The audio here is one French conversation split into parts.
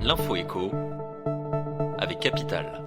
L'info écho avec Capital.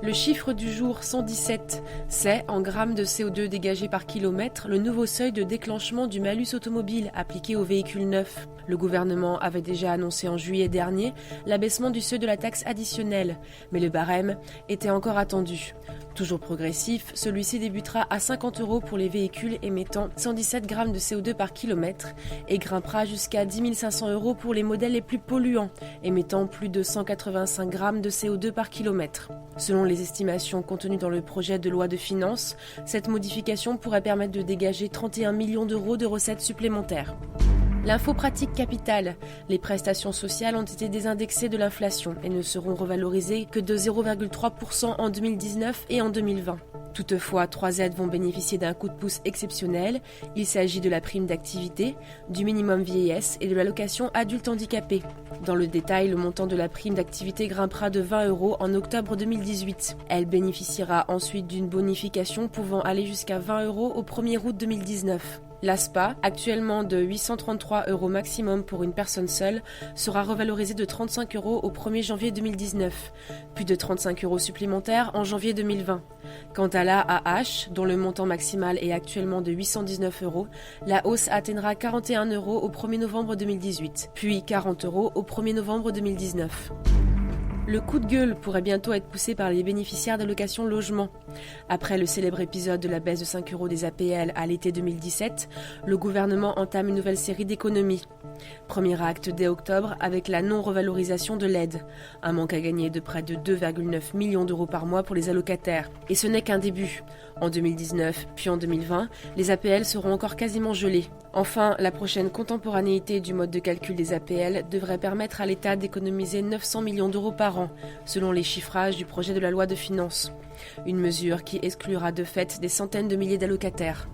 Le chiffre du jour 117, c'est, en grammes de CO2 dégagés par kilomètre, le nouveau seuil de déclenchement du malus automobile appliqué aux véhicules neufs. Le gouvernement avait déjà annoncé en juillet dernier l'abaissement du seuil de la taxe additionnelle, mais le barème était encore attendu. Toujours progressif, celui-ci débutera à 50 € pour les véhicules émettant 117 grammes de CO2 par kilomètre et grimpera jusqu'à 10 500 € pour les modèles les plus polluants, émettant plus de 185 grammes de CO2 par kilomètre. Selon les estimations contenues dans le projet de loi de finances, cette modification pourrait permettre de dégager 31 millions d'euros de recettes supplémentaires. L'info pratique Capital. Les prestations sociales ont été désindexées de l'inflation et ne seront revalorisées que de 0,3% en 2019 et en 2020. Toutefois, 3 aides vont bénéficier d'un coup de pouce exceptionnel. Il s'agit de la prime d'activité, du minimum vieillesse et de l'allocation adulte handicapé. Dans le détail, le montant de la prime d'activité grimpera de 20 € en octobre 2018. Elle bénéficiera ensuite d'une bonification pouvant aller jusqu'à 20 € au 1er août 2019. L'ASPA, actuellement de 833 € maximum pour une personne seule, sera revalorisée de 35 € au 1er janvier 2019, puis de 35 € supplémentaires en janvier 2020. Quant à l'AAH, dont le montant maximal est actuellement de 819 €, la hausse atteindra 41 € au 1er novembre 2018, puis 40 € au 1er novembre 2019. Le coup de gueule pourrait bientôt être poussé par les bénéficiaires d'allocation logement. Après le célèbre épisode de la baisse de 5 € des APL à l'été 2017, le gouvernement entame une nouvelle série d'économies. Premier acte dès octobre avec la non-revalorisation de l'aide. Un manque à gagner de près de 2,9 millions d'euros par mois pour les allocataires. Et ce n'est qu'un début. En 2019 puis en 2020, les APL seront encore quasiment gelées. Enfin, la prochaine contemporanéité du mode de calcul des APL devrait permettre à l'État d'économiser 900 millions d'euros par an, selon les chiffrages du projet de la loi de finances. Une mesure qui exclura de fait des centaines de milliers d'allocataires.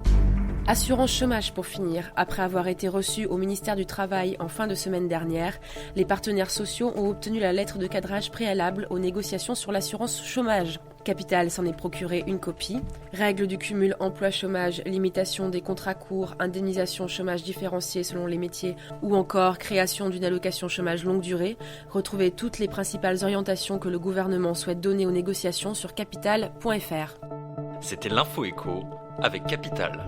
Assurance chômage pour finir. Après avoir été reçus au ministère du Travail en fin de semaine dernière, les partenaires sociaux ont obtenu la lettre de cadrage préalable aux négociations sur l'assurance chômage. Capital s'en est procuré une copie. Règles du cumul emploi-chômage, limitation des contrats courts, indemnisation chômage différenciée selon les métiers ou encore création d'une allocation chômage longue durée. Retrouvez toutes les principales orientations que le gouvernement souhaite donner aux négociations sur capital.fr. C'était l'info écho avec Capital.